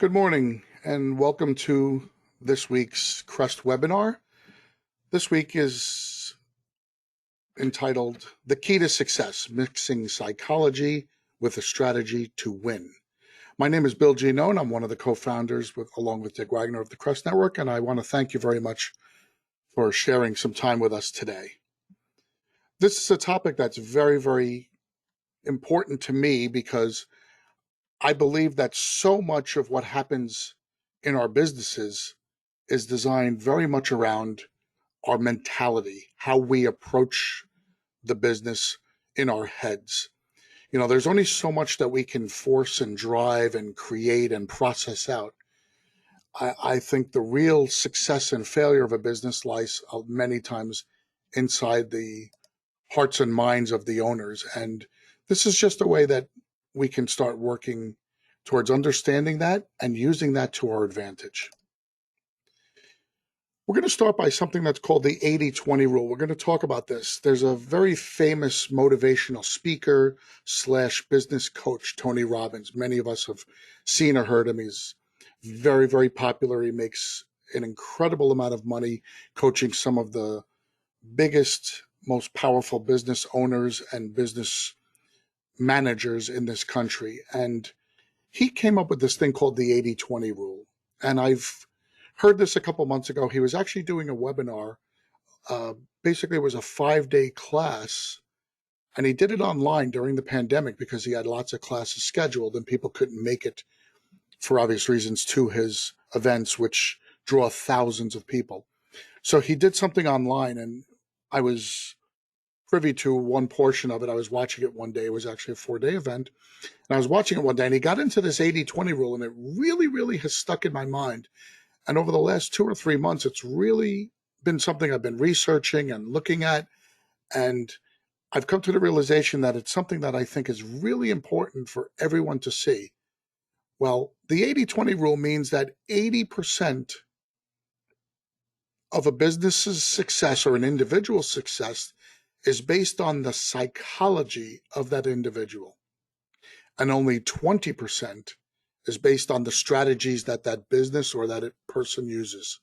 Good morning and welcome to this week's Crest webinar. This week is entitled The Key to Success, Mixing Psychology with a Strategy to Win. My name is Bill Gino and I'm one of the co-founders along with Dick Wagner of the Crest Network, and I want to thank you very much for sharing some time with us today. This is a topic that's very, very important to me because I believe that so much of what happens in our businesses is designed very much around our mentality, how we approach the business in our heads. There's only so much that we can force and drive and create and process out. I think the real success and failure of a business lies many times inside the hearts and minds of the owners. And this is just a way that we can start working towards understanding that and using that to our advantage. We're going to start by something that's called the 80-20 rule. We're going to talk about this. There's a very famous motivational speaker / business coach, Tony Robbins. Many of us have seen or heard him. He's very, very popular. He makes an incredible amount of money coaching some of the biggest, most powerful business owners and business managers in this country. And he came up with this thing called the 80-20 rule. And I've heard this a couple months ago. He was actually doing a webinar. Basically, it was a 5-day class, and he did it online during the pandemic because he had lots of classes scheduled and people couldn't make it for obvious reasons to his events, which draw thousands of people. So he did something online, and I was privy to one portion of it. I was watching it one day. It was actually a 4-day event. And I was watching it one day, and he got into this 80-20 rule, and it really, really has stuck in my mind. And over the last 2 or 3 months, it's really been something I've been researching and looking at. And I've come to the realization that it's something that I think is really important for everyone to see. Well, the 80-20 rule means that 80% of a business's success or an individual's success is based on the psychology of that individual. And only 20% is based on the strategies that that business or that person uses.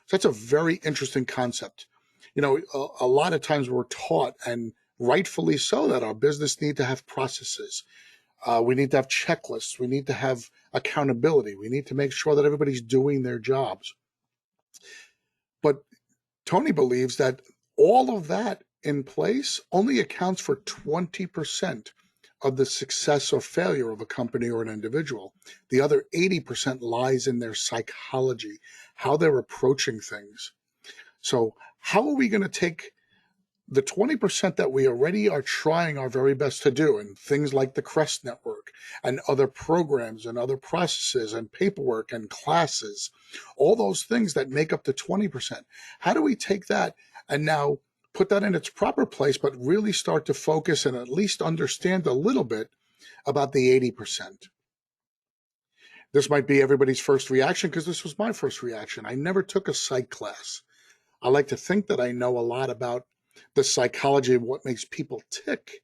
So that's a very interesting concept. A lot of times we're taught, and rightfully so, that our business need to have processes. We need to have checklists. We need to have accountability. We need to make sure that everybody's doing their jobs. But Tony believes that all of that in place only accounts for 20% of the success or failure of a company or an individual. The other 80% lies in their psychology, how they're approaching things. So how are we going to take the 20% that we already are trying our very best to do, and things like the Crest Network and other programs and other processes and paperwork and classes, all those things that make up the 20%? How do we take that and now put that in its proper place, but really start to focus and at least understand a little bit about the 80%? This might be everybody's first reaction, because this was my first reaction. I never took a psych class. I like to think that I know a lot about the psychology of what makes people tick.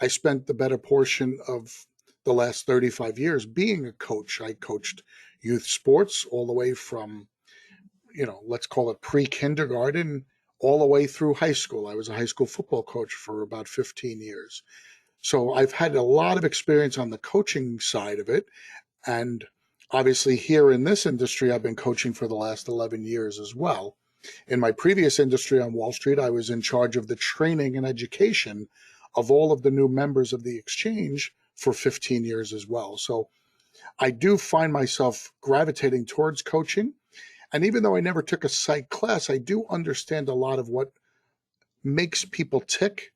I spent the better portion of the last 35 years being a coach. I coached youth sports all the way from, let's call it pre-kindergarten, all the way through high school. I was a high school football coach for about 15 years. So I've had a lot of experience on the coaching side of it. And obviously here in this industry, I've been coaching for the last 11 years as well. In my previous industry on Wall Street, I was in charge of the training and education of all of the new members of the exchange for 15 years as well. So I do find myself gravitating towards coaching. And even though I never took a psych class, I do understand a lot of what makes people tick.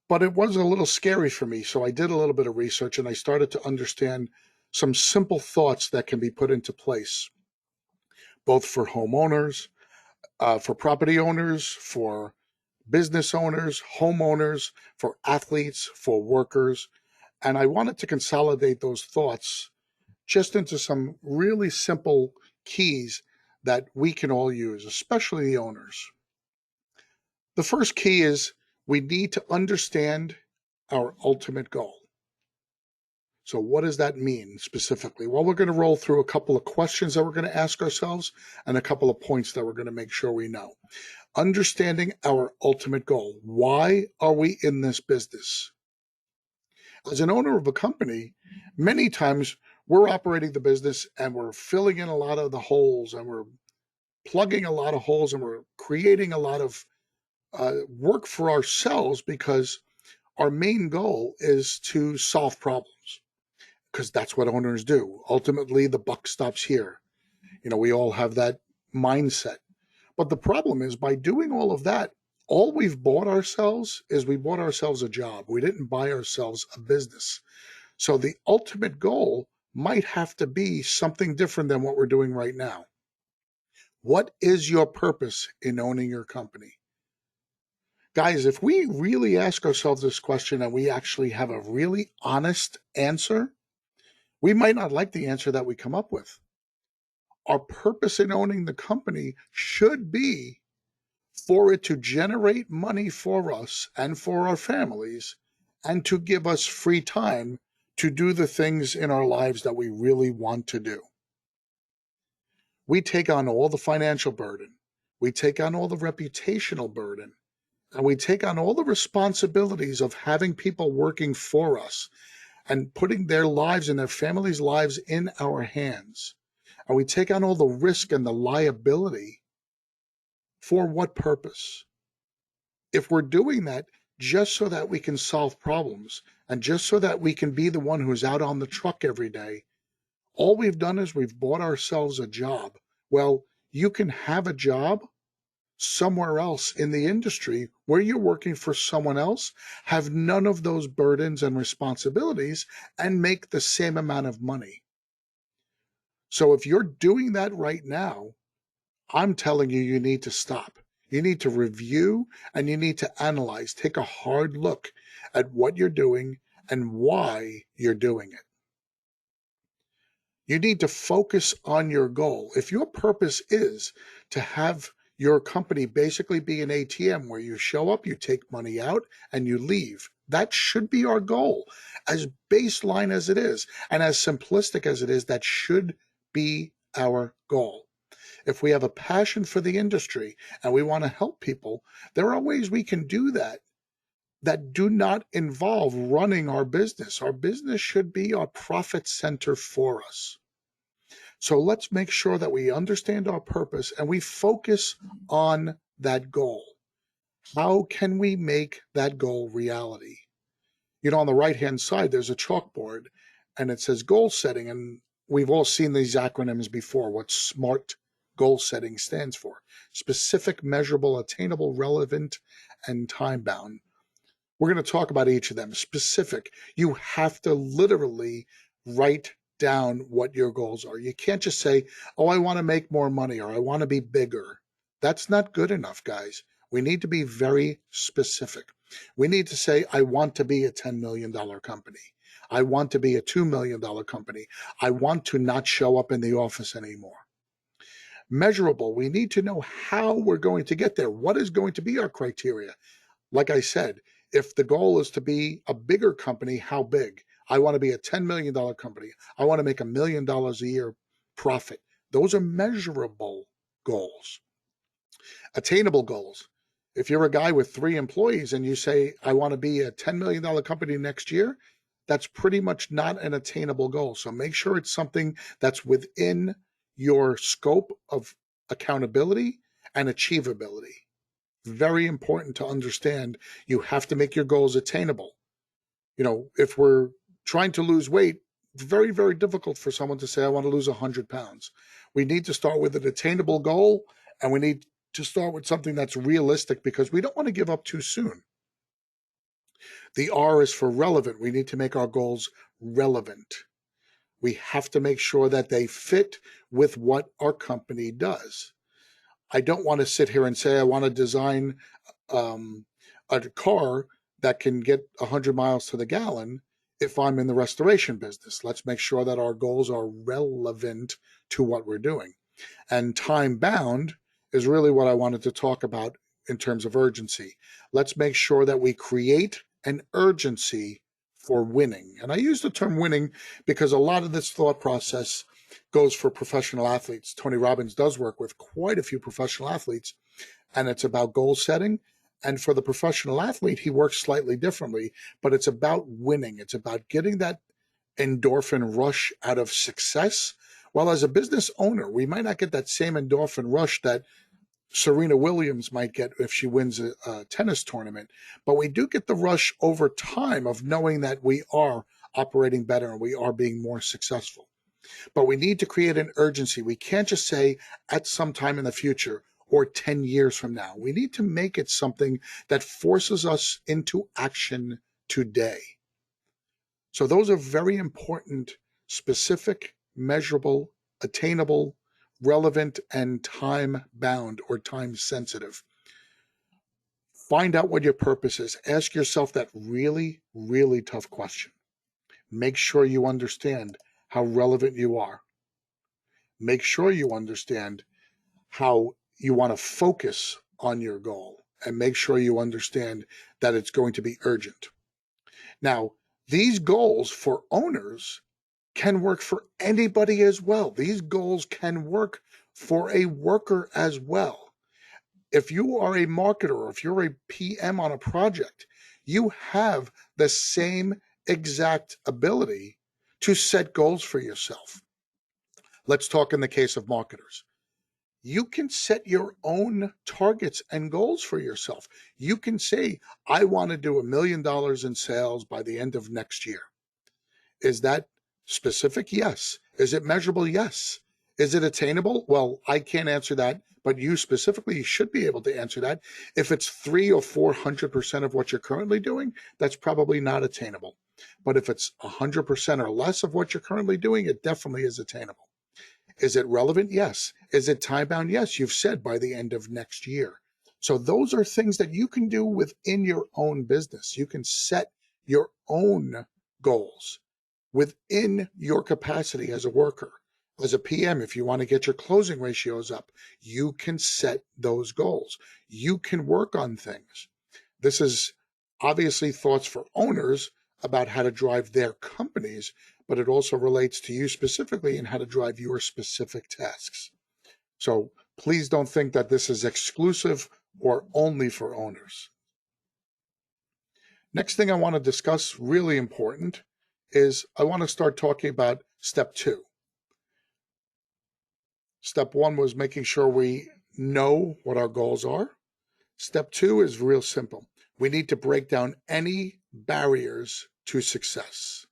But it was a little scary for me. So I did a little bit of research, and I started to understand some simple thoughts that can be put into place, both for homeowners, for property owners, for business owners, homeowners, for athletes, for workers. And I wanted to consolidate those thoughts just into some really simple keys that we can all use, especially the owners. The first key is we need to understand our ultimate goal. So what does that mean specifically? Well, we're going to roll through a couple of questions that we're going to ask ourselves and a couple of points that we're going to make sure we know. Understanding our ultimate goal. Why are we in this business? As an owner of a company, many times we're operating the business and we're filling in a lot of the holes and we're plugging a lot of holes and we're creating a lot of work for ourselves because our main goal is to solve problems, because that's what owners do. Ultimately, the buck stops here. We all have that mindset. But the problem is, by doing all of that, all we've bought ourselves is we bought ourselves a job. We didn't buy ourselves a business. So the ultimate goal might have to be something different than what we're doing right now. What is your purpose in owning your company? Guys, if we really ask ourselves this question and we actually have a really honest answer, we might not like the answer that we come up with. Our purpose in owning the company should be for it to generate money for us and for our families, and to give us free time to do the things in our lives that we really want to do. We take on all the financial burden, we take on all the reputational burden, and we take on all the responsibilities of having people working for us and putting their lives and their families' lives in our hands. And we take on all the risk and the liability. For what purpose? If we're doing that just so that we can solve problems and just so that we can be the one who's out on the truck every day, all we've done is we've bought ourselves a job. Well, you can have a job somewhere else in the industry where you're working for someone else, have none of those burdens and responsibilities, and make the same amount of money. So if you're doing that right now, I'm telling you, you need to stop. You need to review and you need to analyze, take a hard look at what you're doing and why you're doing it. You need to focus on your goal. If your purpose is to have your company basically be an ATM where you show up, you take money out, and you leave, that should be our goal. As baseline as it is, and as simplistic as it is, that should be our goal. If we have a passion for the industry and we want to help people, there are ways we can do that that do not involve running our business. Our business should be our profit center for us. So let's make sure that we understand our purpose and we focus on that goal. How can we make that goal reality? On the right-hand side, there's a chalkboard and it says goal setting. And we've all seen these acronyms before, what SMART goal setting stands for: specific, measurable, attainable, relevant, and time-bound. We're going to talk about each of them. Specific, you have to literally write down what your goals are. You can't just say, oh, I want to make more money or I want to be bigger. That's not good enough, guys. We need to be very specific. We need to say, I want to be a $10 million company. I want to be a $2 million company. I want to not show up in the office anymore. Measurable, we need to know how we're going to get there. What is going to be our criteria? Like I said, if the goal is to be a bigger company, how big? I want to be a $10 million company. I want to make $1 million a year profit. Those are measurable goals. Attainable goals. If you're a guy with 3 employees and you say, I want to be a $10 million company next year, that's pretty much not an attainable goal. So make sure it's something that's within your scope of accountability and achievability. Very important to understand. You have to make your goals attainable. If we're trying to lose weight, it's very, very difficult for someone to say, I want to lose 100 pounds. We need to start with an attainable goal, and we need to start with something that's realistic because we don't want to give up too soon. The R is for relevant. We need to make our goals relevant. We have to make sure that they fit with what our company does. I don't want to sit here and say I want to design a car that can get 100 miles to the gallon if I'm in the restoration business. Let's make sure that our goals are relevant to what we're doing. And time bound is really what I wanted to talk about in terms of urgency. Let's make sure that we create an urgency for winning. And I use the term winning because a lot of this thought process goes for professional athletes. Tony Robbins does work with quite a few professional athletes, and it's about goal setting. And for the professional athlete, he works slightly differently, but it's about winning. It's about getting that endorphin rush out of success. While as a business owner, we might not get that same endorphin rush that Serena Williams might get if she wins a tennis tournament, but we do get the rush over time of knowing that we are operating better and we are being more successful. But we need to create an urgency. We can't just say at some time in the future or 10 years from now. We need to make it something that forces us into action today. So those are very important, specific, measurable, attainable, relevant, and time bound or time sensitive. Find out what your purpose is. Ask yourself that really, really tough question. Make sure you understand how relevant you are. Make sure you understand how you want to focus on your goal, and make sure you understand that it's going to be urgent. Now, these goals for owners can work for anybody as well. These goals can work for a worker as well. If you are a marketer or if you're a PM on a project, you have the same exact ability to set goals for yourself. Let's talk in the case of marketers. You can set your own targets and goals for yourself. You can say, I want to do $1 million in sales by the end of next year. Is that specific? Yes. Is it measurable? Yes. Is it attainable? Well, I can't answer that, but you specifically should be able to answer that. If it's 300 or 400% of what you're currently doing, that's probably not attainable. But if it's 100% or less of what you're currently doing, it definitely is attainable. Is it relevant? Yes. Is it time bound? Yes. You've said by the end of next year. So those are things that you can do within your own business. You can set your own goals within your capacity as a worker. As a PM, if you want to get your closing ratios up, you can set those goals. You can work on things. This is obviously thoughts for owners about how to drive their companies, but it also relates to you specifically and how to drive your specific tasks. So please don't think that this is exclusive or only for owners. Next thing I want to discuss, really important, is I want to start talking about step 2. Step 1 was making sure we know what our goals are. Step 2 is real simple. We need to break down any barriers to success.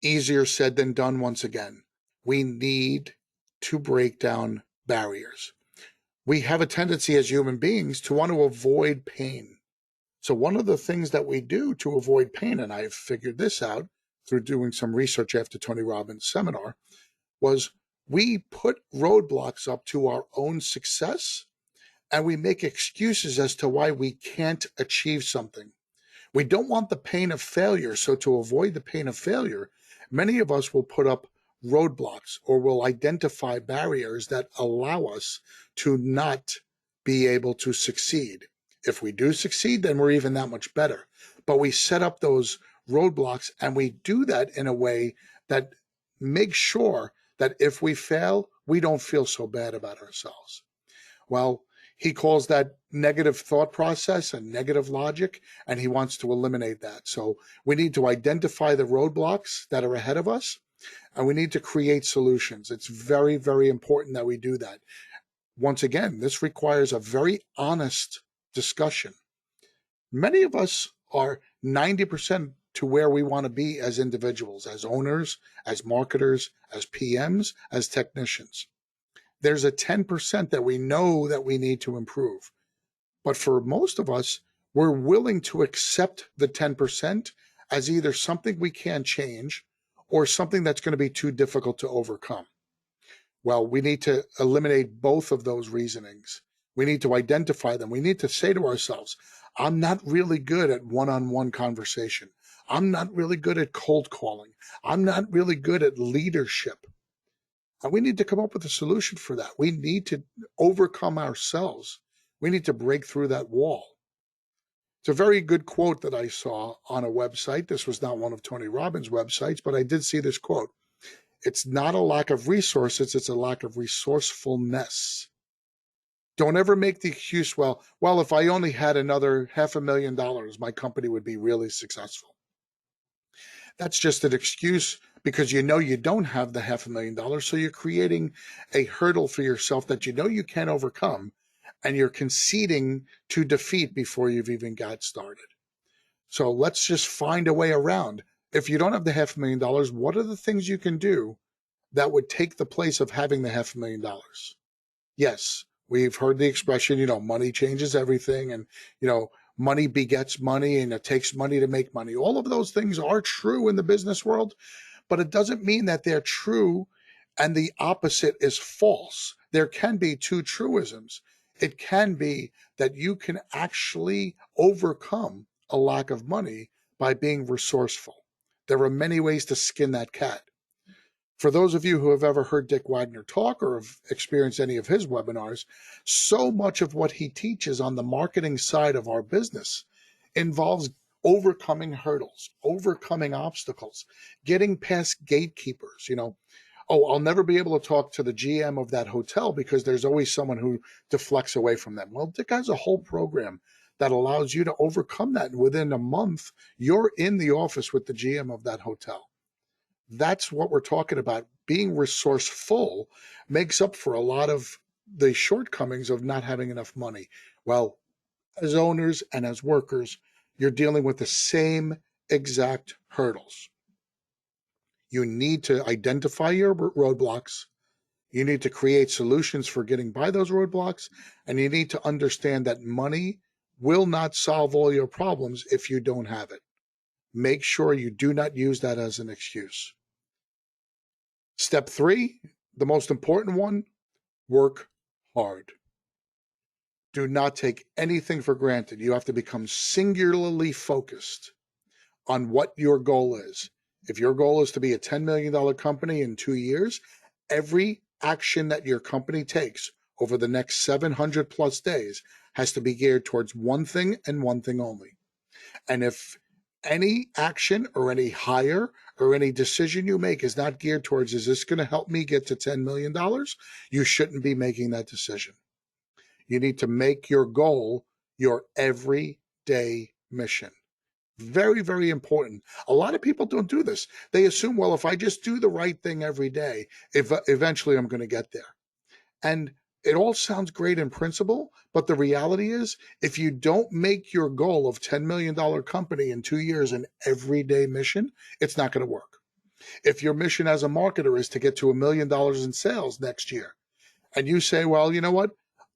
Easier said than done once again. We need to break down barriers. We have a tendency as human beings to want to avoid pain. So one of the things that we do to avoid pain, and I've figured this out through doing some research after Tony Robbins' seminar, was we put roadblocks up to our own success and we make excuses as to why we can't achieve something. We don't want the pain of failure. So to avoid the pain of failure, many of us will put up roadblocks or will identify barriers that allow us to not be able to succeed. If we do succeed, then we're even that much better. But we set up those roadblocks and we do that in a way that makes sure that if we fail, we don't feel so bad about ourselves. Well, he calls that negative thought process and negative logic, and he wants to eliminate that. So we need to identify the roadblocks that are ahead of us, and we need to create solutions. It's very, very important that we do that. Once again, this requires a very honest discussion. Many of us are 90% to where we want to be as individuals, as owners, as marketers, as PMs, as technicians. There's a 10% that we know that we need to improve. But for most of us, we're willing to accept the 10% as either something we can't change or something that's going to be too difficult to overcome. Well, we need to eliminate both of those reasonings. We need to identify them. We need to say to ourselves, I'm not really good at one-on-one conversation. I'm not really good at cold calling. I'm not really good at leadership. And we need to come up with a solution for that. We need to overcome ourselves. We need to break through that wall. It's a very good quote that I saw on a website. This was not one of Tony Robbins' websites, but I did see this quote. It's not a lack of resources, it's a lack of resourcefulness. Don't ever make the excuse, well, if I only had another $500,000, my company would be really successful. That's just an excuse because you know you don't have the $500,000, so you're creating a hurdle for yourself that you know you can't overcome, and you're conceding to defeat before you've even got started. So let's just find a way around. If you don't have the $500,000, what are the things you can do that would take the place of having the $500,000? Yes, we've heard the expression, money changes everything, and, money begets money, and it takes money to make money. All of those things are true in the business world, but it doesn't mean that they're true and the opposite is false. There can be two truisms. It can be that you can actually overcome a lack of money by being resourceful. There are many ways to skin that cat. For those of you who have ever heard Dick Wagner talk or have experienced any of his webinars, so much of what he teaches on the marketing side of our business involves overcoming hurdles, overcoming obstacles, getting past gatekeepers. I'll never be able to talk to the GM of that hotel because there's always someone who deflects away from them. Well, Dick has a whole program that allows you to overcome that. And within a month, you're in the office with the GM of that hotel. That's what we're talking about. Being resourceful makes up for a lot of the shortcomings of not having enough money. Well, as owners and as workers, you're dealing with the same exact hurdles. You need to identify your roadblocks. You need to create solutions for getting by those roadblocks. And you need to understand that money will not solve all your problems if you don't have it. Make sure you do not use that as an excuse. Step 3, the most important one, work hard. Do not take anything for granted. You have to become singularly focused on what your goal is. If your goal is to be a $10 million company in 2 years, every action that your company takes over the next 700 plus days has to be geared towards one thing and one thing only. And if any action or any hire or any decision you make is not geared towards, is this going to help me get to $10 million? You shouldn't be making that decision. You need to make your goal your everyday mission. Very, very important. A lot of people don't do this. They assume, well, if I just do the right thing every day, eventually I'm going to get there. And it all sounds great in principle, but the reality is, if you don't make your goal of $10 million company in 2 years an everyday mission, it's not going to work. If your mission as a marketer is to get to $1 million in sales next year, and you say, well, you know what?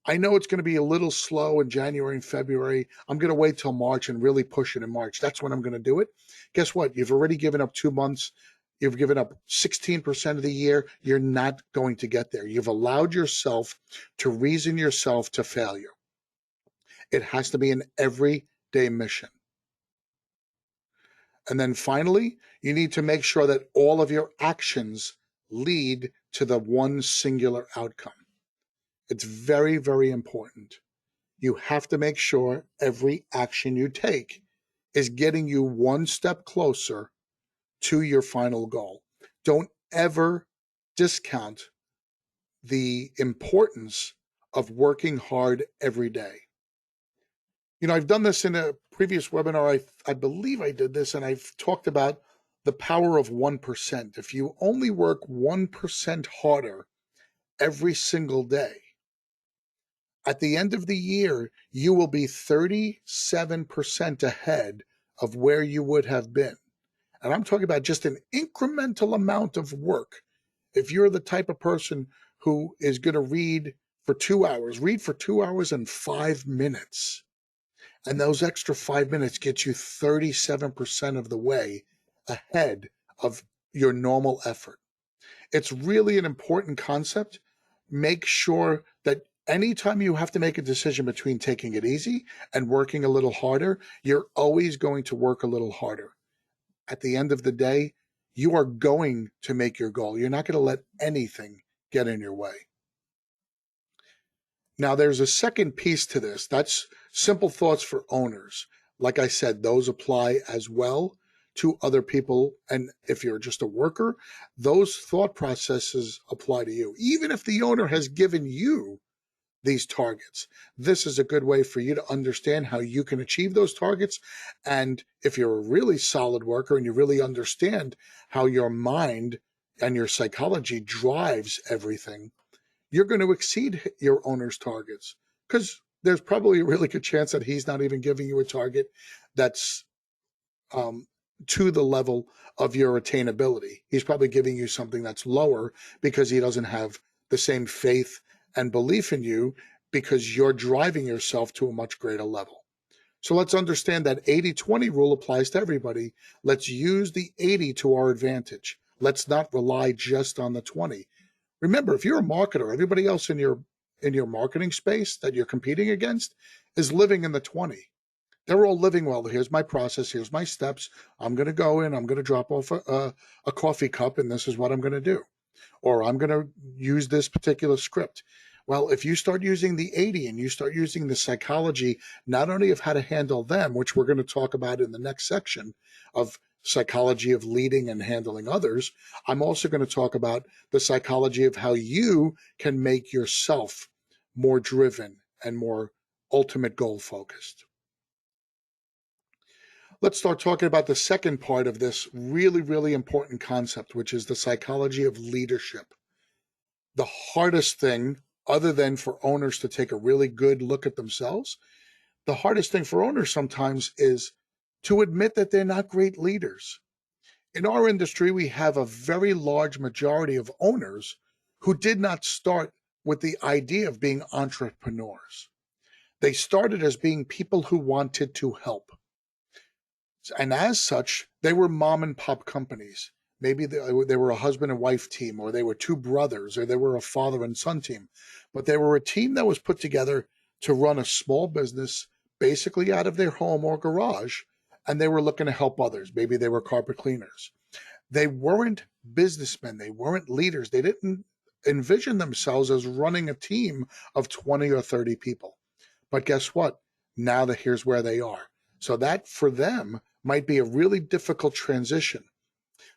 I know it's going to be a little slow in January and February. I'm going to wait till March and really push it in March. That's when I'm going to do it. Guess what? You've already given up 2 months. You've given up 16% of the year. You're not going to get there. You've allowed yourself to reason yourself to failure. It has to be an everyday mission. And then finally, you need to make sure that all of your actions lead to the one singular outcome. It's very, very important. You have to make sure every action you take is getting you one step closer to your final goal. Don't ever discount the importance of working hard every day. I've done this in a previous webinar. I believe I did this, and I've talked about the power of 1%. If you only work 1% harder every single day, at the end of the year, you will be 37% ahead of where you would have been. And I'm talking about just an incremental amount of work. If you're the type of person who is going to read for 2 hours, read for 2 hours and 5 minutes. And those extra 5 minutes get you 37% of the way ahead of your normal effort. It's really an important concept. Make sure that anytime you have to make a decision between taking it easy and working a little harder, you're always going to work a little harder. At the end of the day, you are going to make your goal. You're not going to let anything get in your way. Now, there's a second piece to this. That's simple thoughts for owners. like I said, those apply as well to other people. And if you're just a worker, those thought processes apply to you. Even if the owner has given you these targets, this is a good way for you to understand how you can achieve those targets. And if you're a really solid worker and you really understand how your mind and your psychology drives everything, you're going to exceed your owner's targets, because there's probably a really good chance that he's not even giving you a target that's um, to the level of your attainability. He's probably giving you something that's lower because he doesn't have the same faith and belief in you, because you're driving yourself to a much greater level. So let's understand that 80-20 rule applies to everybody. Let's use the 80 to our advantage. Let's not rely just on the 20. Remember, if you're a marketer, everybody else in your marketing space that you're competing against is living in the 20. They're all living, well, here's my process, here's my steps. I'm going to go in, I'm going to drop off a coffee cup, and this is what I'm going to do. Or I'm going to use this particular script. Well, if you start using the 80 and you start using the psychology, not only of how to handle them, which we're going to talk about in the next section of psychology of leading and handling others, I'm also going to talk about the psychology of how you can make yourself more driven and more ultimate goal focused. Let's start talking about the second part of this really, really important concept, which is the psychology of leadership. The hardest thing, other than for owners to take a really good look at themselves, the hardest thing for owners sometimes is to admit that they're not great leaders. In our industry, we have a very large majority of owners who did not start with the idea of being entrepreneurs. They started as being people who wanted to help. And as such, they were mom and pop companies. Maybe they were a husband and wife team, or they were two brothers, or they were a father and son team. But they were a team that was put together to run a small business, basically out of their home or garage, and they were looking to help others. Maybe they were carpet cleaners. They weren't businessmen. They weren't leaders. They didn't envision themselves as running a team of 20 or 30 people. But guess what? Now that here's where they are. So that for them might be a really difficult transition.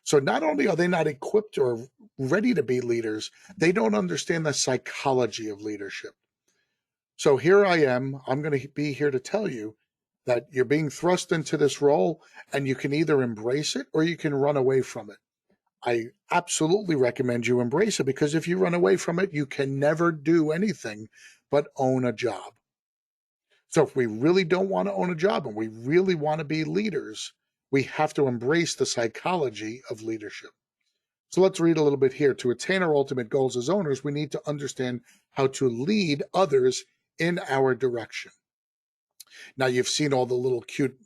So not only are they not equipped or ready to be leaders, they don't understand the psychology of leadership. So here I am. I'm going to be here to tell you that you're being thrust into this role, and you can either embrace it or you can run away from it. I absolutely recommend you embrace it, because if you run away from it, you can never do anything but own a job. So if we really don't want to own a job and we really want to be leaders, we have to embrace the psychology of leadership. So let's read a little bit here. To attain our ultimate goals as owners, we need to understand how to lead others in our direction. Now, you've seen all the little cute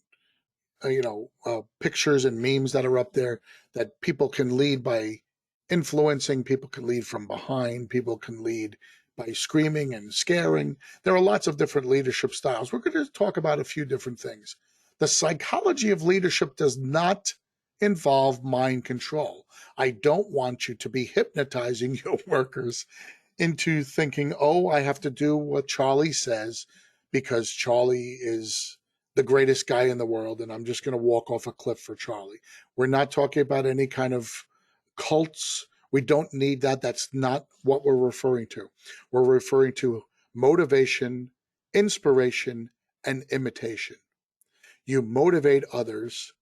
pictures and memes that are up there, that people can lead by influencing, people can lead from behind, people can lead by screaming and scaring. There are lots of different leadership styles. We're going to talk about a few different things. The psychology of leadership does not involve mind control. I don't want you to be hypnotizing your workers into thinking, oh, I have to do what Charlie says because Charlie is the greatest guy in the world, and I'm just going to walk off a cliff for Charlie. We're not talking about any kind of cults. We don't need that. That's not what we're referring to. We're referring to motivation, inspiration, and imitation. You motivate others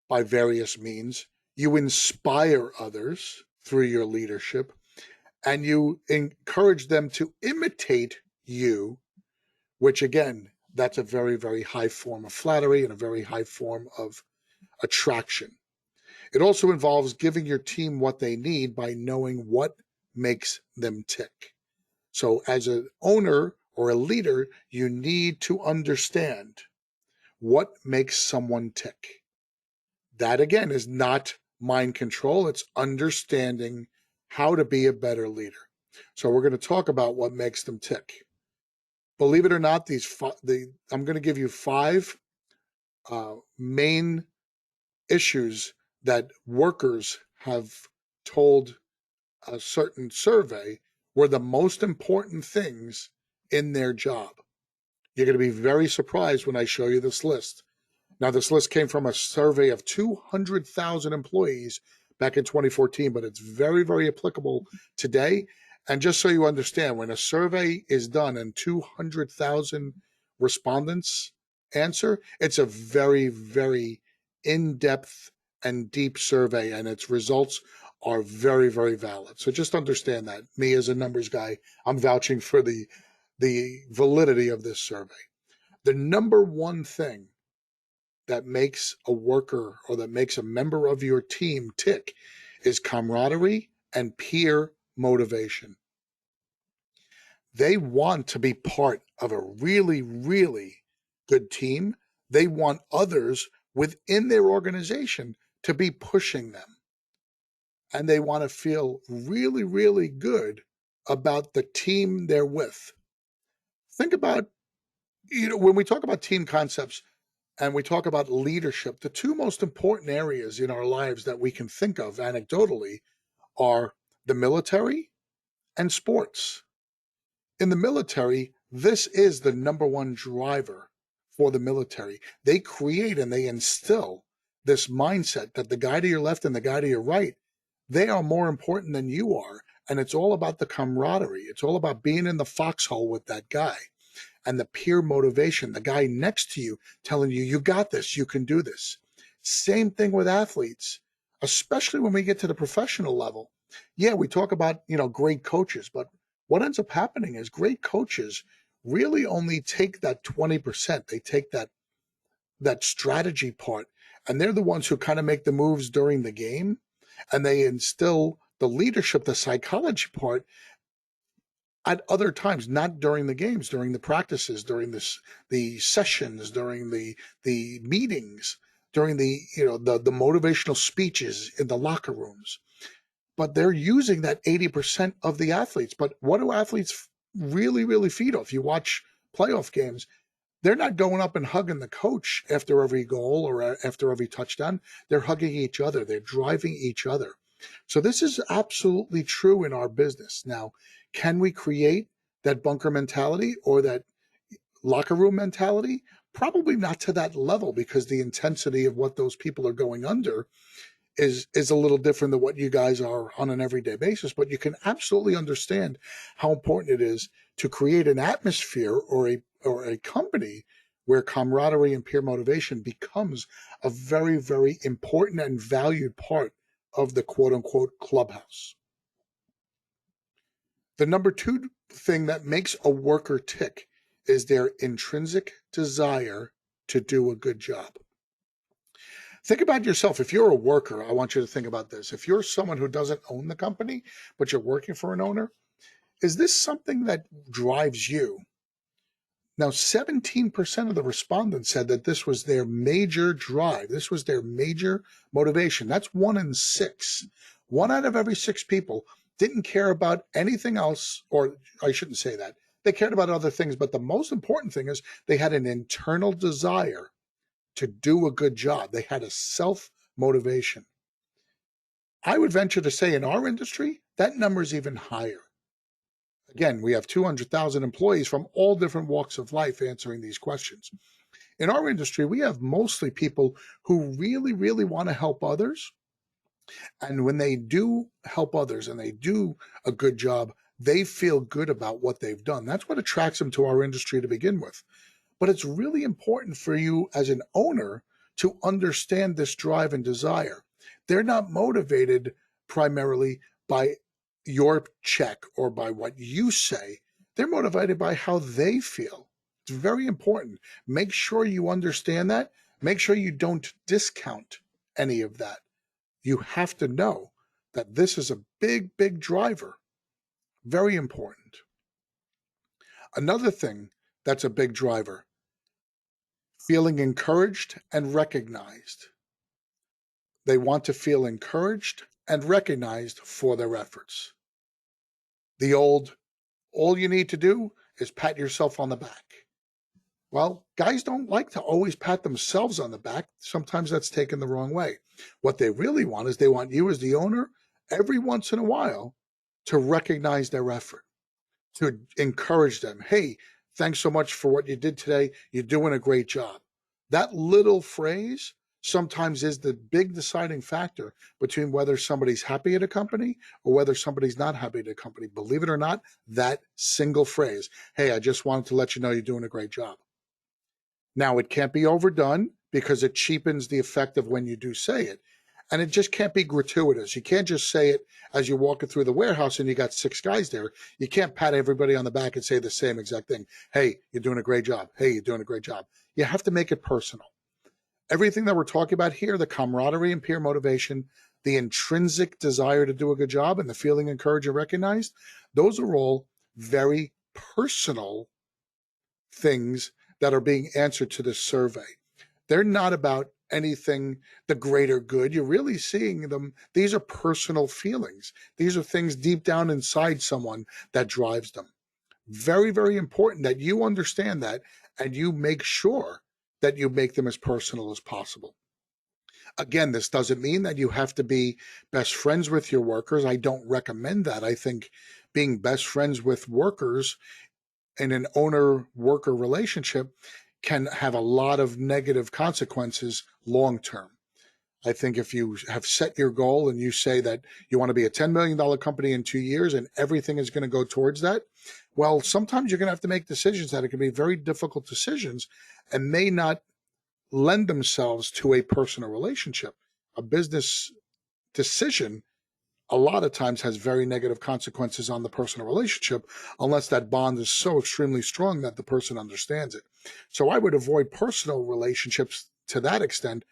by various means. You inspire others through your leadership, and you encourage them to imitate you, which again, that's a very, very high form of flattery and a very high form of attraction. It also involves giving your team what they need by knowing what makes them tick. So as an owner or a leader, you need to understand what makes someone tick. That again is not mind control. It's understanding how to be a better leader. So we're going to talk about what makes them tick. Believe it or not, I'm going to give you 5 main issues that workers have told a certain survey were the most important things in their job. You're going to be very surprised when I show you this list. Now, this list came from a survey of 200,000 employees back in 2014, but it's very, very applicable today. And just so you understand, when a survey is done and 200,000 respondents answer, it's a very, very in depth and deep survey, and its results are very, very valid. So just understand that. Me, as a numbers guy, I'm vouching for the validity of this survey. The number one thing that makes a worker or that makes a member of your team tick is camaraderie and peer motivation. They want to be part of a really, really good team. They want others within their organization to be pushing them. And they want to feel really, really good about the team they're with. Think about, when we talk about team concepts, and we talk about leadership, the two most important areas in our lives that we can think of anecdotally are the military and sports. In the military, this is the number one driver for the military. They create and they instill this mindset that the guy to your left and the guy to your right, they are more important than you are. And it's all about the camaraderie. It's all about being in the foxhole with that guy. And the peer motivation, the guy next to you telling you, you got this, you can do this. Same thing with athletes, especially when we get to the professional level. Yeah, we talk about, great coaches, but what ends up happening is great coaches really only take that 20%. They take that strategy part, and they're the ones who kind of make the moves during the game, and they instill the leadership, the psychology part at other times, not during the games, during the practices, during the sessions, during the meetings, during the motivational speeches in the locker rooms. But they're using that 80% of the athletes. But what do athletes really, really feed off? You watch playoff games, they're not going up and hugging the coach after every goal or after every touchdown. They're hugging each other. They're driving each other. So this is absolutely true in our business. Now, can we create that bunker mentality or that locker room mentality? Probably not to that level, because the intensity of what those people are going under is a little different than what you guys are on an everyday basis. But you can absolutely understand how important it is to create an atmosphere or a company where camaraderie and peer motivation becomes a very, very important and valued part of the quote unquote clubhouse. The number two thing that makes a worker tick is their intrinsic desire to do a good job. Think about yourself. If you're a worker, I want you to think about this. If you're someone who doesn't own the company, but you're working for an owner, is this something that drives you? Now, 17% of the respondents said that this was their major drive. This was their major motivation. That's 1 in 6. 1 out of every 6 people didn't care about anything else, or I shouldn't say that. They cared about other things, but the most important thing is they had an internal desire to do a good job. They had a self-motivation. I would venture to say in our industry, that number is even higher. Again, we have 200,000 employees from all different walks of life answering these questions. In our industry, we have mostly people who really, really want to help others. And when they do help others and they do a good job, they feel good about what they've done. That's what attracts them to our industry to begin with. But it's really important for you as an owner to understand this drive and desire. They're not motivated primarily by your check or by what you say. They're motivated by how they feel. It's very important. Make sure you understand that. Make sure you don't discount any of that. You have to know that this is a big, big driver. Very important. Another thing that's a big driver: feeling encouraged and recognized. They want to feel encouraged and recognized for their efforts. The all you need to do is pat yourself on the back. Well, guys don't like to always pat themselves on the back. Sometimes that's taken the wrong way. What they really want is they want you as the owner every once in a while to recognize their effort, to encourage them. Hey, thanks so much for what you did today. You're doing a great job. That little phrase sometimes is the big deciding factor between whether somebody's happy at a company or whether somebody's not happy at a company. Believe it or not, that single phrase, hey, I just wanted to let you know you're doing a great job. Now, it can't be overdone because it cheapens the effect of when you do say it. And it just can't be gratuitous. You can't just say it as you're walking through the warehouse and you got 6 guys there. You can't pat everybody on the back and say the same exact thing. Hey, you're doing a great job. Hey, you're doing a great job. You have to make it personal. Everything that we're talking about here, the camaraderie and peer motivation, the intrinsic desire to do a good job, and the feeling encouraged and recognized, those are all very personal things that are being answered to this survey. They're not about anything, the greater good. You're really seeing them. These are personal feelings. These are things deep down inside someone that drives them. Very, very important that you understand that and you make sure that you make them as personal as possible. Again, this doesn't mean that you have to be best friends with your workers. I don't recommend that. I think being best friends with workers in an owner-worker relationship can have a lot of negative consequences long term. I think if you have set your goal and you say that you want to be a $10 million company in 2 years and everything is going to go towards that, well, sometimes you're going to have to make decisions that it can be very difficult decisions and may not lend themselves to a personal relationship. A business decision a lot of times has very negative consequences on the personal relationship unless that bond is so extremely strong that the person understands it. So I would avoid personal relationships to that extent,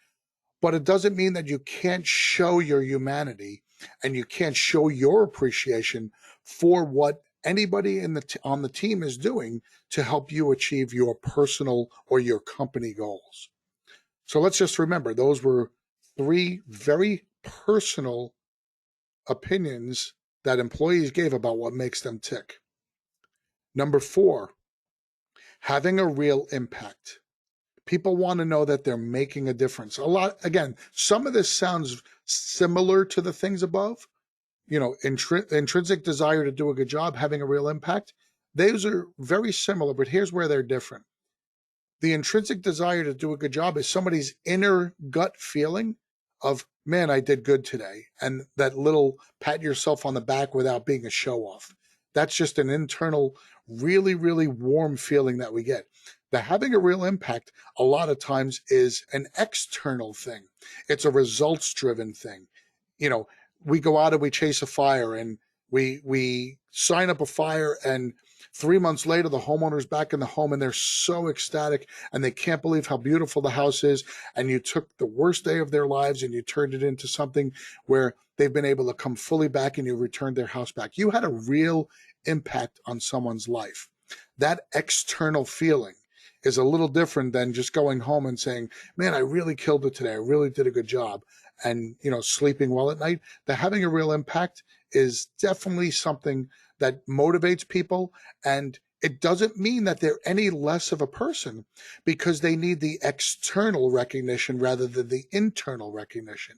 but it doesn't mean that you can't show your humanity and you can't show your appreciation for what anybody on the team is doing to help you achieve your personal or your company goals. So let's just remember those were 3 very personal opinions that employees gave about what makes them tick. Number 4, having a real impact. People want to know that they're making a difference. A lot, again, some of this sounds similar to the things above, intrinsic desire to do a good job, having a real impact. Those are very similar, but here's where they're different. The intrinsic desire to do a good job is somebody's inner gut feeling of, man, I did good today. And that little pat yourself on the back without being a show off. That's just an internal, really, really warm feeling that we get. The having a real impact a lot of times is an external thing. It's a results driven thing. We go out and we chase a fire and we sign up a fire, and 3 months later, the homeowner's back in the home and they're so ecstatic and they can't believe how beautiful the house is. And you took the worst day of their lives and you turned it into something where they've been able to come fully back and you returned their house back. You had a real impact on someone's life. That external feeling is a little different than just going home and saying, man, I really killed it today. I really did a good job. And, sleeping well at night. The having a real impact is definitely something that motivates people. And it doesn't mean that they're any less of a person because they need the external recognition rather than the internal recognition.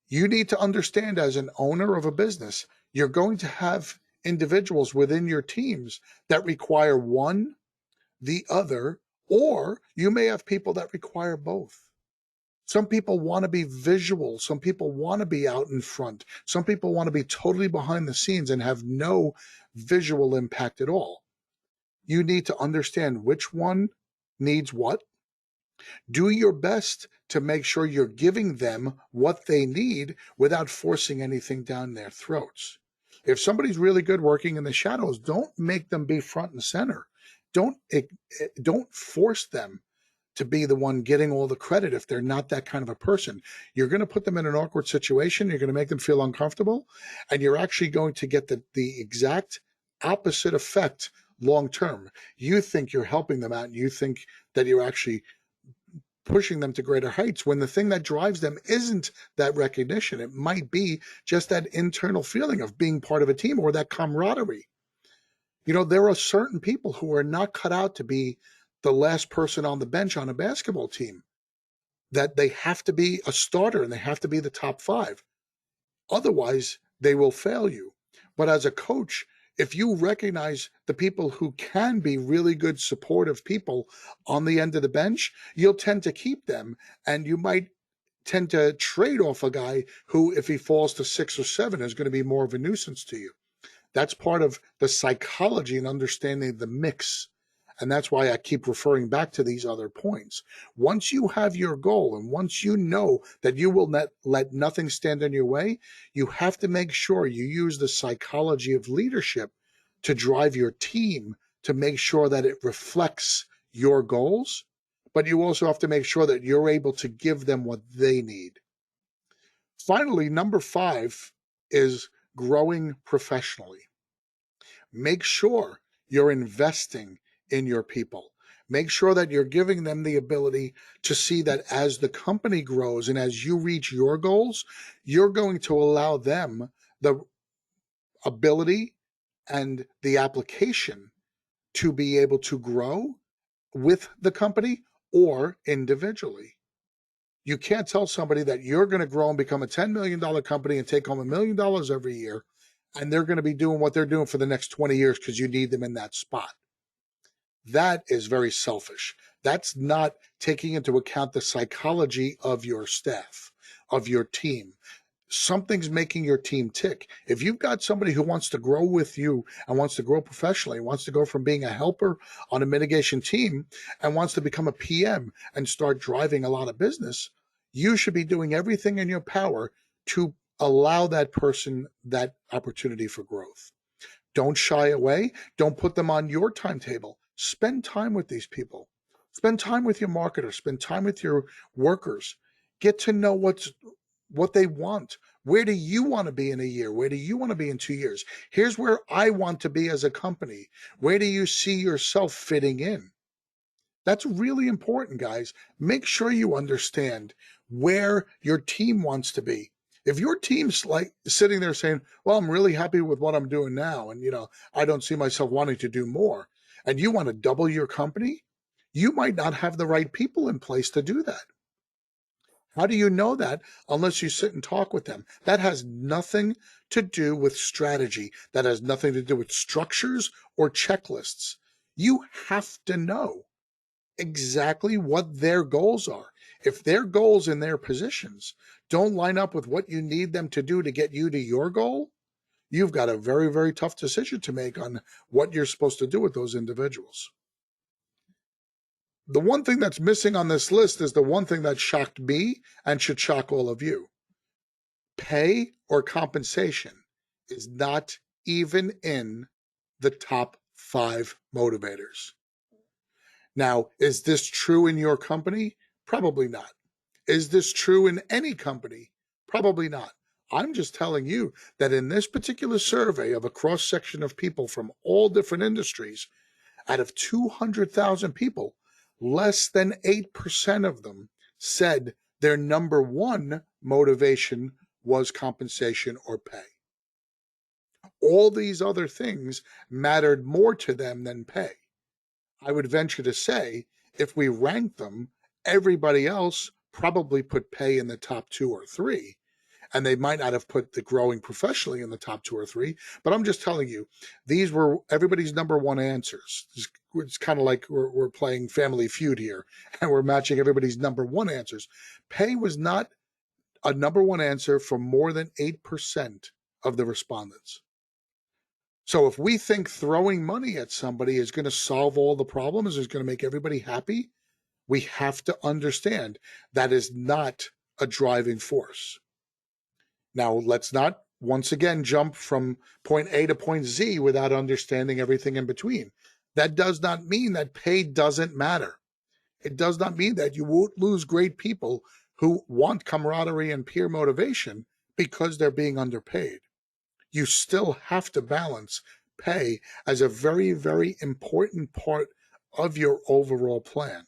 You need to understand, as an owner of a business, you're going to have individuals within your teams that require one, the other, or you may have people that require both. Some people want to be visual. Some people want to be out in front. Some people want to be totally behind the scenes and have no visual impact at all. You need to understand which one needs what. Do your best to make sure you're giving them what they need without forcing anything down their throats. If somebody's really good working in the shadows, don't make them be front and center. Don't force them to be the one getting all the credit if they're not that kind of a person. You're going to put them in an awkward situation. You're going to make them feel uncomfortable, and you're actually going to get the exact opposite effect long term. You think you're helping them out, and you think that you're actually pushing them to greater heights when the thing that drives them isn't that recognition. It might be just that internal feeling of being part of a team or that camaraderie. There are certain people who are not cut out to be the last person on the bench on a basketball team, that they have to be a starter and they have to be the top 5. Otherwise, they will fail you. But as a coach, If you recognize the people who can be really good supportive people on the end of the bench, you'll tend to keep them, and you might tend to trade off a guy who, if he falls to 6 or 7, is going to be more of a nuisance to you. That's part of the psychology and understanding the mix. And that's why I keep referring back to these other points. Once you have your goal and once you know that you will not let nothing stand in your way, you have to make sure you use the psychology of leadership to drive your team to make sure that it reflects your goals. But you also have to make sure that you're able to give them what they need. Finally, number 5 is growing professionally. Make sure you're investing in your people. Make sure that you're giving them the ability to see that as the company grows and as you reach your goals, you're going to allow them the ability and the application to be able to grow with the company or individually. You can't tell somebody that you're going to grow and become a $10 million company and take home $1 million every year, and they're going to be doing what they're doing for the next 20 years because you need them in that spot. That is very selfish. That's not taking into account the psychology of your staff, of your team. Something's making your team tick. If you've got somebody who wants to grow with you and wants to grow professionally, wants to go from being a helper on a mitigation team and wants to become a PM and start driving a lot of business, you should be doing everything in your power to allow that person that opportunity for growth. Don't shy away. Don't put them on your timetable. Spend time with these people. Spend time with your marketers. Spend time with your workers. Get to know what they want. Where do you want to be in a year? Where do you want to be in 2 years? Here's where I want to be as a company. Where do you see yourself fitting in? That's really important, guys. Make sure you understand where your team wants to be. If your team's like sitting there saying, well, I'm really happy with what I'm doing now, and I don't see myself wanting to do more, and you want to double your company, you might not have the right people in place to do that. How do you know that unless you sit and talk with them? That has nothing to do with strategy. That has nothing to do with structures or checklists. You have to know exactly what their goals are. If their goals and their positions don't line up with what you need them to do to get you to your goal, you've got a very, very tough decision to make on what you're supposed to do with those individuals. The one thing that's missing on this list is the one thing that shocked me and should shock all of you. Pay or compensation is not even in the top 5 motivators. Now, is this true in your company? Probably not. Is this true in any company? Probably not. I'm just telling you that in this particular survey of a cross section of people from all different industries, out of 200,000 people, less than 8% of them said their number one motivation was compensation or pay. All these other things mattered more to them than pay. I would venture to say, if we rank them, everybody else probably put pay in the top 2 or 3, and they might not have put the growing professionally in the top 2 or 3. But I'm just telling you, these were everybody's number one answers. It's kind of like we're playing Family Feud here, and we're matching everybody's number one answers. Pay was not a number one answer for more than 8% of the respondents. So if we think throwing money at somebody is going to solve all the problems, is going to make everybody happy, we have to understand that is not a driving force. Now, let's not once again jump from point A to point Z without understanding everything in between. That does not mean that pay doesn't matter. It does not mean that you won't lose great people who want camaraderie and peer motivation because they're being underpaid. You still have to balance pay as a very, very important part of your overall plan.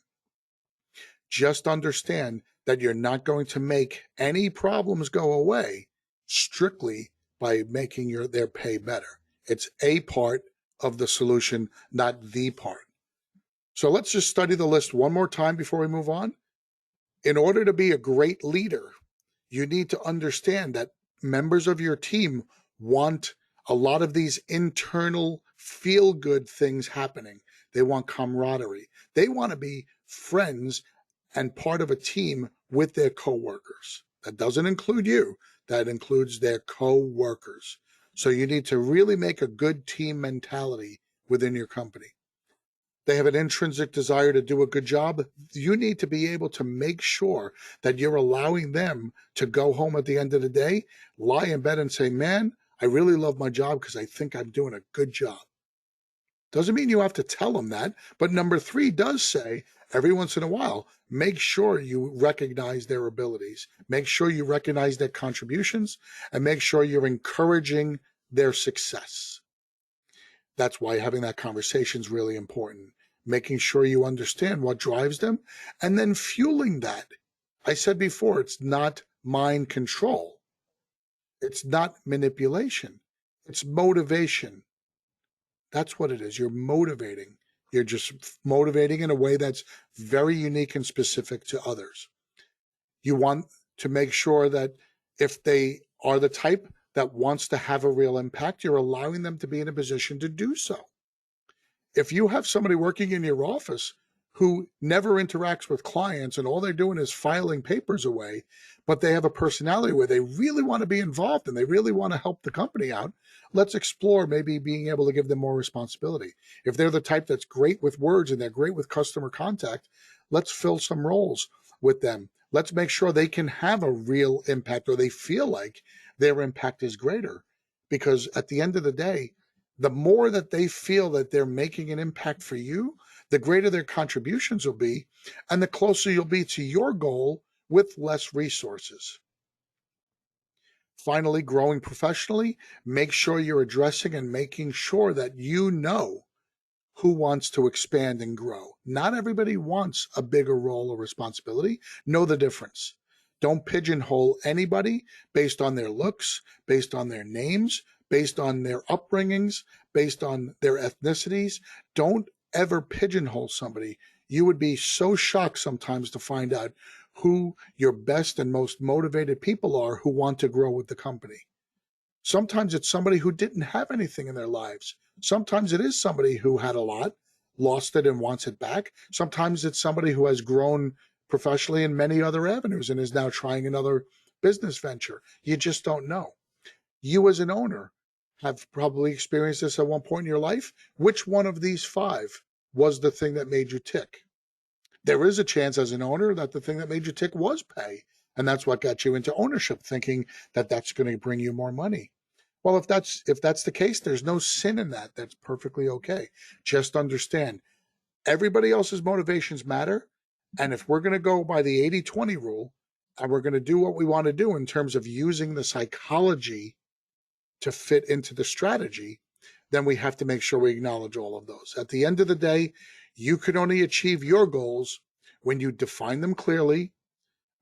Just understand that you're not going to make any problems go away strictly by making their pay better. It's a part of the solution, not the part. So let's just study the list one more time before we move on. In order to be a great leader, you need to understand that members of your team want a lot of these internal feel-good things happening. They want camaraderie. They want to be friends and part of a team with their coworkers. That doesn't include you. That includes their coworkers. So you need to really make a good team mentality within your company. They have an intrinsic desire to do a good job. You need to be able to make sure that you're allowing them to go home at the end of the day, lie in bed and say, man, I really love my job because I think I'm doing a good job. Doesn't mean you have to tell them that, but number 3 does say every once in a while, make sure you recognize their abilities, make sure you recognize their contributions, and make sure you're encouraging their success. That's why having that conversation is really important. Making sure you understand what drives them and then fueling that. I said before, it's not mind control. It's not manipulation. It's motivation. That's what it is. You're motivating. You're just motivating in a way that's very unique and specific to others. You want to make sure that if they are the type that wants to have a real impact, you're allowing them to be in a position to do so. If you have somebody working in your office who never interacts with clients and all they're doing is filing papers away, but they have a personality where they really want to be involved and they really want to help the company out, let's explore maybe being able to give them more responsibility. If they're the type that's great with words and they're great with customer contact, let's fill some roles with them. Let's make sure they can have a real impact or they feel like their impact is greater. Because at the end of the day, the more that they feel that they're making an impact for you, the greater their contributions will be, and the closer you'll be to your goal with less resources. Finally, growing professionally, make sure you're addressing and making sure that you know who wants to expand and grow. Not everybody wants a bigger role or responsibility. Know the difference. Don't pigeonhole anybody based on their looks, based on their names, based on their upbringings, based on their ethnicities. Don't ever pigeonhole somebody. You would be so shocked sometimes to find out who your best and most motivated people are who want to grow with the company. Sometimes it's somebody who didn't have anything in their lives. Sometimes it is somebody who had a lot, lost it and wants it back. Sometimes it's somebody who has grown professionally in many other avenues and is now trying another business venture. You just don't know. You as an owner have probably experienced this at one point in your life. Which one of these 5 was the thing that made you tick? There is a chance as an owner that the thing that made you tick was pay. And that's what got you into ownership, thinking that that's going to bring you more money. Well, if that's the case, there's no sin in that. That's perfectly okay. Just understand everybody else's motivations matter. And if we're going to go by the 80-20 rule and we're going to do what we want to do in terms of using the psychology to fit into the strategy, then we have to make sure we acknowledge all of those. At the end of the day, you can only achieve your goals when you define them clearly,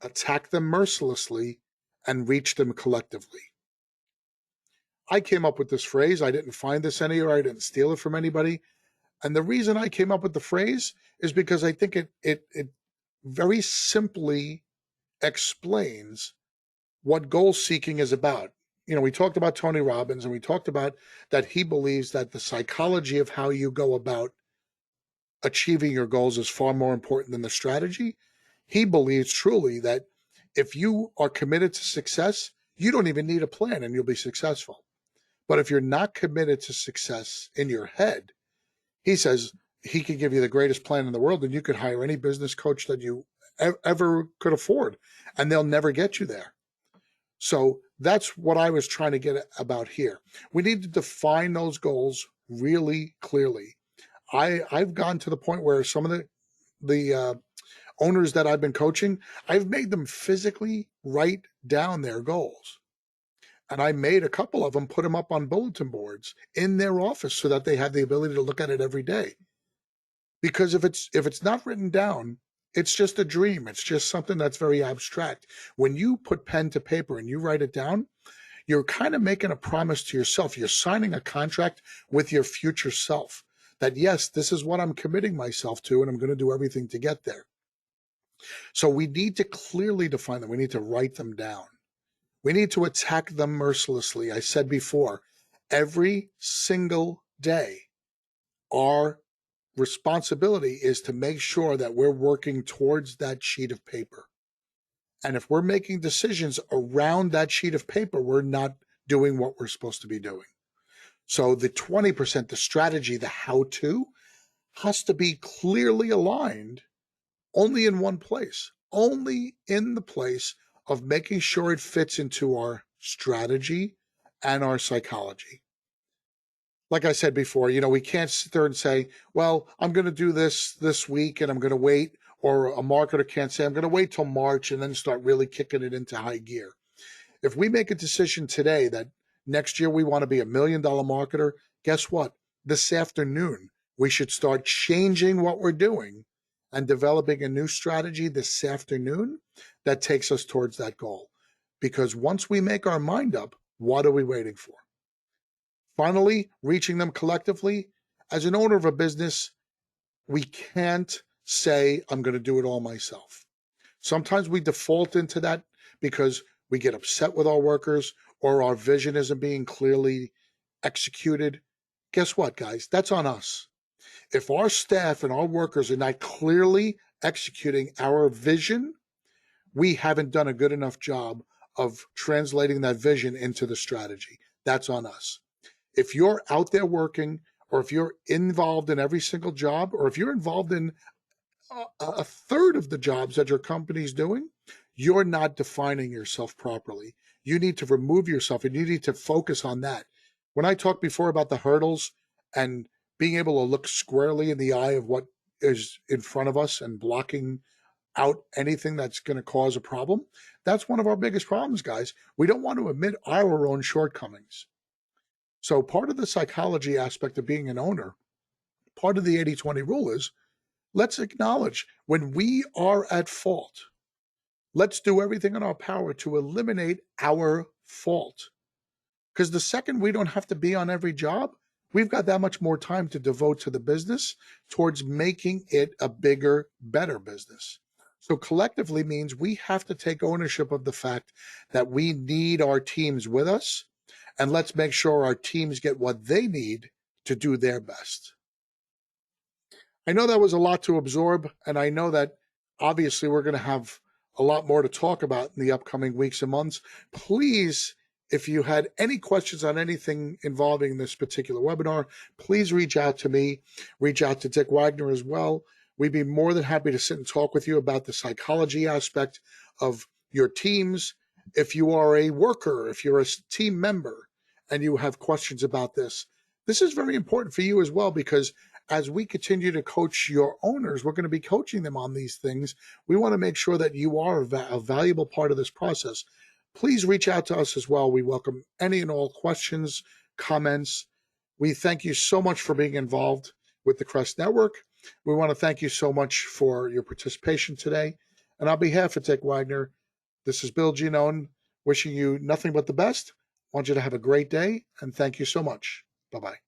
attack them mercilessly, and reach them collectively. I came up with this phrase. I didn't find this anywhere. I didn't steal it from anybody. And the reason I came up with the phrase is because I think it very simply explains what goal seeking is about. You know, we talked about Tony Robbins and we talked about that he believes that the psychology of how you go about achieving your goals is far more important than the strategy. He believes truly that if you are committed to success, you don't even need a plan and you'll be successful. But if you're not committed to success in your head, he says he could give you the greatest plan in the world and you could hire any business coach that you ever could afford and they'll never get you there. So that's what I was trying to get about here. We need to define those goals really clearly. I've gone to the point where some of the owners that I've been coaching, I've made them physically write down their goals. And I made a couple of them, put them up on bulletin boards in their office so that they have the ability to look at it every day. Because if it's not written down, it's just a dream. It's just something that's very abstract. When you put pen to paper and you write it down, you're kind of making a promise to yourself. You're signing a contract with your future self that, yes, this is what I'm committing myself to, and I'm going to do everything to get there. So we need to clearly define them. We need to write them down. We need to attack them mercilessly. I said before, Every single day, our responsibility is to make sure that we're working towards that sheet of paper. And if we're making decisions around that sheet of paper, we're not doing what we're supposed to be doing. So the 20%, the strategy, the how-to, has to be clearly aligned only in one place, only in the place of making sure it fits into our strategy and our psychology. Like I said before, we can't sit there and say, well, I'm going to do this week and I'm going to wait, or a marketer can't say, I'm going to wait till March and then start really kicking it into high gear. If we make a decision today that next year we want to be $1 million marketer, guess what? This afternoon, we should start changing what we're doing and developing a new strategy this afternoon that takes us towards that goal. Because once we make our mind up, what are we waiting for? Finally, reaching them collectively. As an owner of a business, we can't say, I'm going to do it all myself. Sometimes we default into that because we get upset with our workers or our vision isn't being clearly executed. Guess what, guys? That's on us. If our staff and our workers are not clearly executing our vision, we haven't done a good enough job of translating that vision into the strategy. That's on us. If you're out there working, or if you're involved in every single job, or if you're involved in a third of the jobs that your company's doing, you're not defining yourself properly. You need to remove yourself and you need to focus on that. When I talked before about the hurdles and being able to look squarely in the eye of what is in front of us and blocking out anything that's going to cause a problem, that's one of our biggest problems, guys. We don't want to admit our own shortcomings. So part of the psychology aspect of being an owner, part of the 80-20 rule is, let's acknowledge when we are at fault. Let's do everything in our power to eliminate our fault. Because the second we don't have to be on every job, we've got that much more time to devote to the business towards making it a bigger, better business. So collectively means we have to take ownership of the fact that we need our teams with us, and let's make sure our teams get what they need to do their best. I know that was a lot to absorb, and I know that obviously we're going to have a lot more to talk about in the upcoming weeks and months. Please, if you had any questions on anything involving this particular webinar, please reach out to me, reach out to Dick Wagner as well. We'd be more than happy to sit and talk with you about the psychology aspect of your teams. If you are a worker, if you're a team member and you have questions about this is very important for you as well, because as we continue to coach your owners, we're going to be coaching them on these things. We want to make sure that you are a valuable part of this process. Please reach out to us as well. We welcome any and all questions, comments. We thank you so much for being involved with the Crest Network. We want to thank you so much for your participation today. And on behalf of Dick Wagner, this is Bill Giannone, wishing you nothing but the best. I want you to have a great day, and thank you so much. Bye-bye.